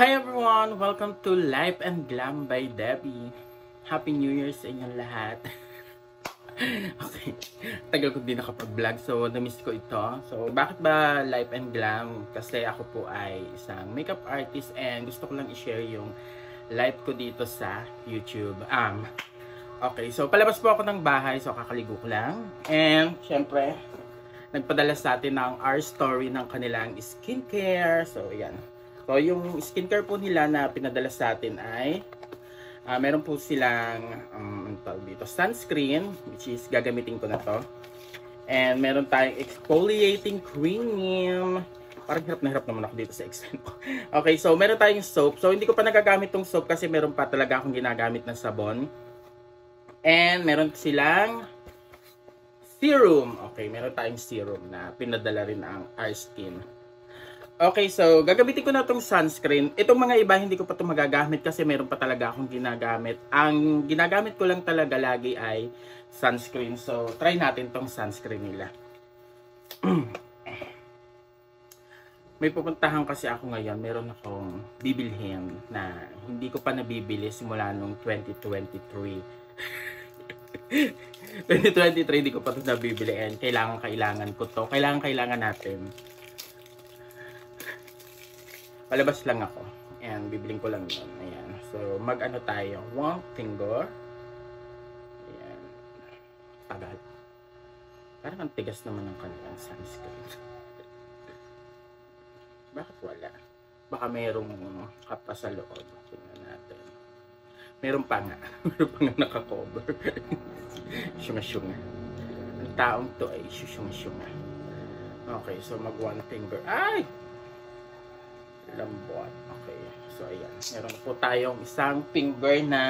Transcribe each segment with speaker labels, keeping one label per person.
Speaker 1: Hi everyone! Welcome to Life and Glam by Debbie. Happy New Year sa inyong lahat. Okay, tagal ko din nakapag-vlog so na-miss ko ito. So bakit ba Life and Glam? Kasi ako po ay isang makeup artist and gusto ko lang i-share yung life ko dito sa YouTube. Okay, so palabas po ako ng bahay, so kakaligo ko lang. And syempre, nagpadala sa atin ng our story ng kanilang skincare. So ayan. So, yung skincare po nila na pinadala sa atin ay meron po silang dito, sunscreen, which is gagamitin ko na to. And meron tayong exfoliating cream. Parang hirap na hirap naman ako dito sa extent ko. Okay, so meron tayong soap. So, hindi ko pa nagagamit tong soap kasi meron pa talaga akong ginagamit na sabon. And meron silang serum. Okay, meron tayong serum na pinadala rin ang our skin. Okay, so gagamitin ko na itong sunscreen. Itong mga iba hindi ko pa ito magagamit kasi meron pa talaga akong ginagamit. Ang ginagamit ko lang talaga lagi ay sunscreen. So, try natin itong sunscreen nila. May pupuntahan kasi ako ngayon. Meron akong bibilhin na hindi ko pa nabibili simula nung 2023. 2023 hindi ko pa ito nabibili and kailangan ko to. Kailangan natin. Palabas lang ako. Ayan, bibiling ko lang yun. Ayan. So, mag-ano tayo. One finger. Ayan. Tagal. Parang ang tigas naman ng kanilang sunscreen. Bakit wala? Baka mayroong kapa sa loob. Tingnan natin. Meron pa nga. Meron pa nga nakakover. Syunga-syunga. Ang taong to ay syunga-syunga. Okay, so mag one finger. Ay! Lambot. Okay. So, ayan. Meron po tayong isang finger na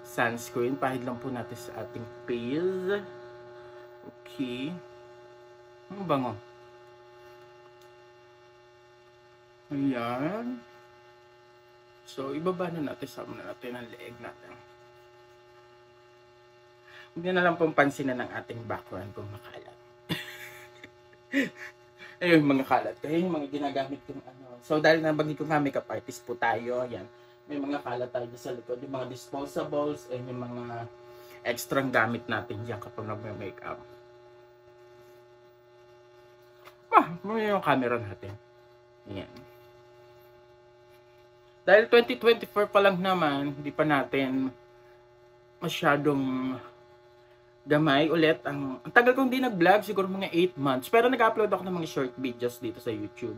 Speaker 1: sunscreen. Pahid lang po natin sa ating face. Okay. Ang bango. Ayan. So, ibaba na natin. Sama na natin ang leeg natin. Hindi na lang pong pansinan ng ating background kung makalat. Ayun, mga kalat. Kaya yung mga ginagamit kong ano. So, dahil nabanggit ko nga makeup artist po tayo, yan. May mga kalat tayo sa likod. Yung mga disposables, and yung mga extra gamit natin dyan kapag nag-makeup. May yung camera natin. Yan. Dahil 2024 pa lang naman, hindi pa natin masyadong gamay ulit. Ang tagal kong di nag-vlog, siguro mga 8 months. Pero nag-upload ako ng mga short videos dito sa YouTube.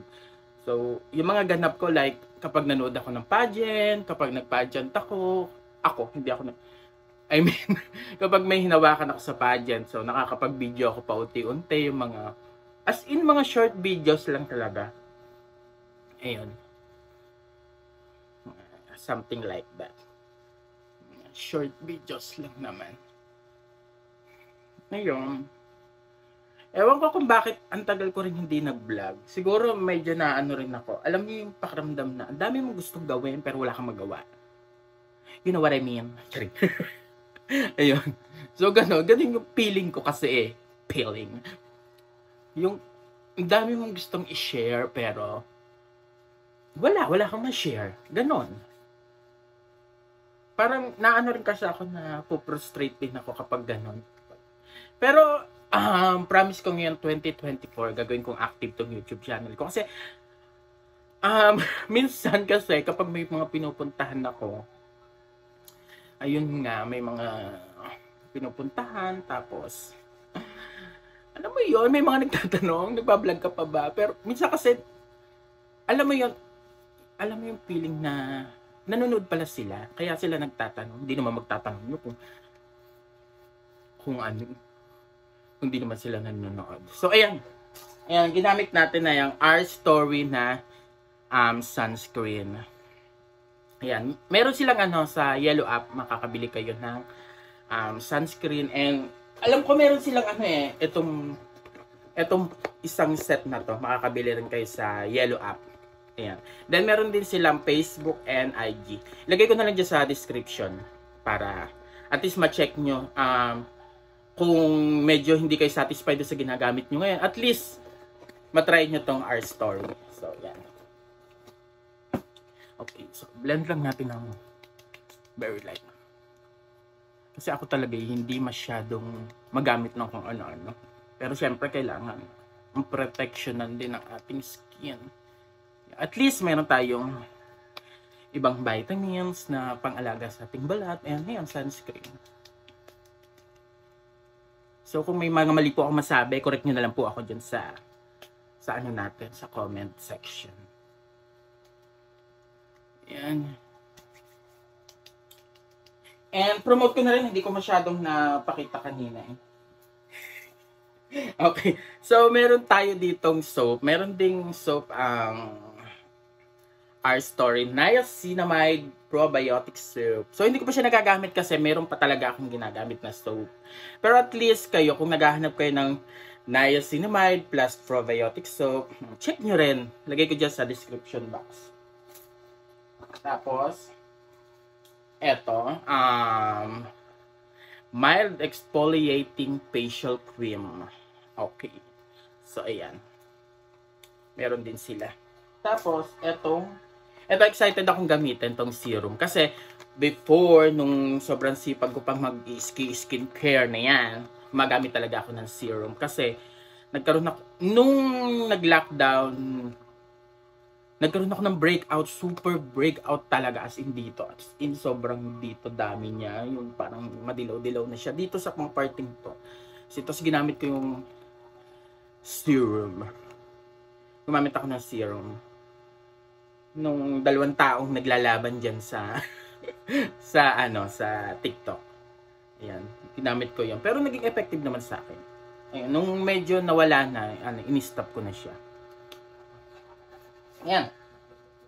Speaker 1: So, yung mga ganap ko, like, kapag nanood ako ng pageant, kapag nag-pageant ako, hindi ako I mean, kapag may hinawakan ako sa pageant, so nakakapag-video ako pa unti-unti, yung mga, as in, mga short videos lang talaga. Ayun. Something like that. Short videos lang naman. Ngayon, ewan ko kung bakit ang tagal ko rin hindi nag-vlog. Siguro medyo na ano rin ako. Alam niyo yung pakiramdam na ang dami mong gustong gawin pero wala kang magawa. You know what I mean? Ayun. So ganun yung feeling ko kasi feeling. Yung ang dami mong gustong i-share pero wala kang ma-share. Ganon. Parang naano rin kasi ako na po-frustrate din ako kapag ganon. Pero, promise ko ngayon 2024, gagawin kong active tong YouTube channel ko. Kasi, minsan kasi kapag may mga pinupuntahan ako, ayun nga, may mga pinupuntahan, tapos, alam mo yun, may mga nagtatanong, nagbablog ka pa ba? Pero, minsan kasi, alam mo yung feeling na, nanonood pala sila, kaya sila nagtatanong, hindi naman magtatanong nyo kung ano, hindi naman sila nanonood. So, ayan. Ayan, ginamit natin na yung our story na sunscreen. Ayan. Meron silang ano sa Yellow app, makakabili kayo ng sunscreen. And, alam ko meron silang ano itong isang set na to, makakabili rin kayo sa Yellow app. Ayan. Then, meron din silang Facebook and IG. Ilagay ko na lang dyan sa description para at least ma-check nyo kung medyo hindi kayo satisfied sa ginagamit nyo ngayon, at least matry nyo tong our story. So, yan. Okay, so blend lang natin ng very light. Kasi ako talaga hindi masyadong magamit ng kung ano-ano. Pero syempre kailangan ang protectionan din ng ating skin. At least meron tayong ibang vitamins na pang-alaga sa ating balat. And ayan, sunscreen. So kung may mga mali po ako masabi, correct nyo na lang po ako dyan sa ano natin, sa comment section. Ayan. And promote ko na rin, hindi ko masyadong napakita kanina eh. Okay, so meron tayo ditong soap. Meron ding soap ang Our Story Niacinamide Probiotic Soap. So hindi ko pa siya nagagamit kasi meron pa talaga akong ginagamit na soap. Pero at least kayo, kung naghahanap kayo ng Niacinamide plus Probiotic Soap, check nyo rin. Lagay ko dyan sa description box. Tapos, eto, mild exfoliating facial cream. Okay. So, ayan. Meron din sila. Tapos, eto excited akong gamitin tong serum. Kasi, before, nung sobrang sipag ko pang mag-skincare na yan, magamit talaga ako ng serum. Kasi, nung nag-lockdown, nagkaroon ako ng breakout, super breakout talaga as in dito. As in sobrang dito dami niya. Yung parang madilaw-dilaw na siya. Dito sa mga parting to. Tapos ginamit ko yung serum. Gumamit ako ng serum. Nung 2 taong naglalaban dyan sa sa TikTok. Ayan. Ginamit ko yun. Pero naging effective naman sa akin. Ayan. Nung medyo nawala na, in-stop ko na siya. Ayan.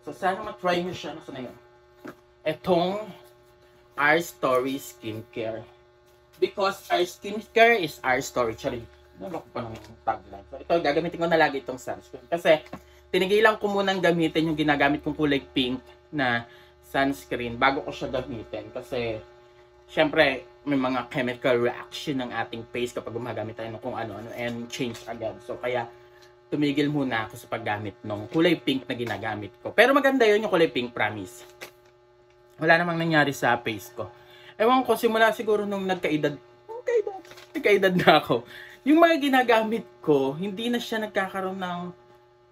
Speaker 1: So, sana matry nyo siya. Nasa na yun? Etong Our Story Skincare. Because our skincare is our story. Sorry. Naloko pa ng tagline. So, ito, gagamitin ko na lagi itong sunscreen. Kasi, tinigilan ko munang gamitin yung ginagamit kong kulay pink na sunscreen bago ko siya gamitin. Kasi, syempre, may mga chemical reaction ng ating face kapag gumagamit tayo ng kung ano-ano and change agad. So, kaya, tumigil muna ako sa paggamit ng kulay pink na ginagamit ko. Pero maganda yun yung kulay pink, promise. Wala namang nangyari sa face ko. Ewan ko, simula siguro nung nagkaedad na ako. Yung mga ginagamit ko, hindi na siya nagkakaroon ng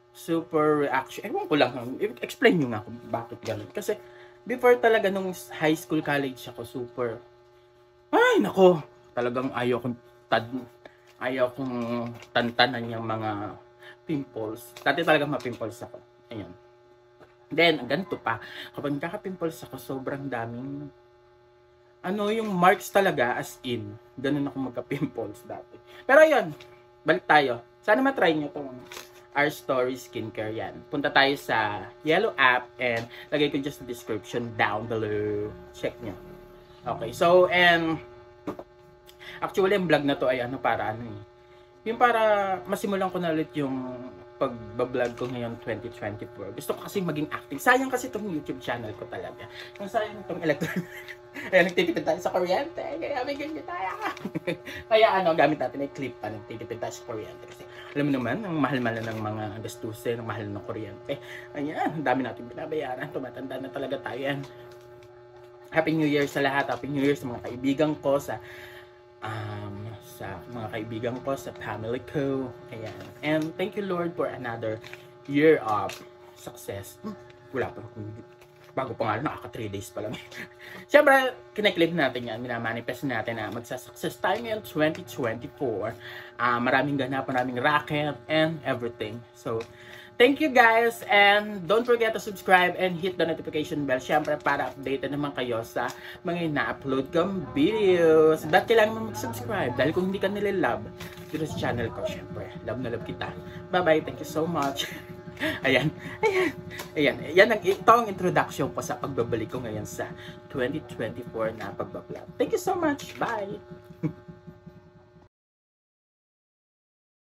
Speaker 1: super reaction. Ewan ko lang. Explain nyo nga kung bakit ganun. Kasi before talaga nung high school, college ako, super... Ay, nako! Talagang ayaw kong tantanan yung mga pimples. Dati talaga ma-pimples ako. Ayan. Then, ganito pa. Kapag nakaka-pimples ako, sobrang daming yung marks talaga as in. Ganun ako magka-pimples dati. Pero ayun, balik tayo. Sana matry nyo itong Our Story Skincare yan. Punta tayo sa Yellow app and lagay ko just the description down below. Check nyo. Okay, so and actually ang vlog na to ay para yung para masimulan ko na ulit yung pagbablog ko ngayon 2024. Gusto ko kasi maging active. Sayang kasi itong YouTube channel ko talaga. Kung sayang itong electronic. Ayan, nagtitipid tayo sa kuryente. Kaya may ganyan tayo. Kaya gamit natin ay clip pa. Nagtitipid tayo sa kuryente. Kasi alam mo naman, ang mahal-mahal ng mga gastusin, ang mahal ng kuryente. Ayan, ang dami natin binabayaran. Tumatanda na talaga tayo yan. Happy New Year sa lahat. Happy New Year sa mga kaibigan ko, sa mga kaibigan ko, sa family ko. Ayan. And thank you Lord for another year of success. Wala pa. Bago pa nga, nakaka 3 days pa lang. Siyempre, kiniklip natin yan. Minamanifest natin na magsa-success tayo ngayon 2024. Maraming ganap, maraming racket, and everything. So, thank you guys, and don't forget to subscribe and hit the notification bell. Siyempre, para updated naman kayo sa mga na-upload kong videos. Ba't kailangan mo mag-subscribe? Dahil kung hindi ka nililove dito sa channel ko, siyempre, love na love kita. Bye-bye, thank you so much. Ayan. Ito ang introduction ko sa pagbabalik ko ngayon sa 2024 na pagbablog. Thank you so much. Bye!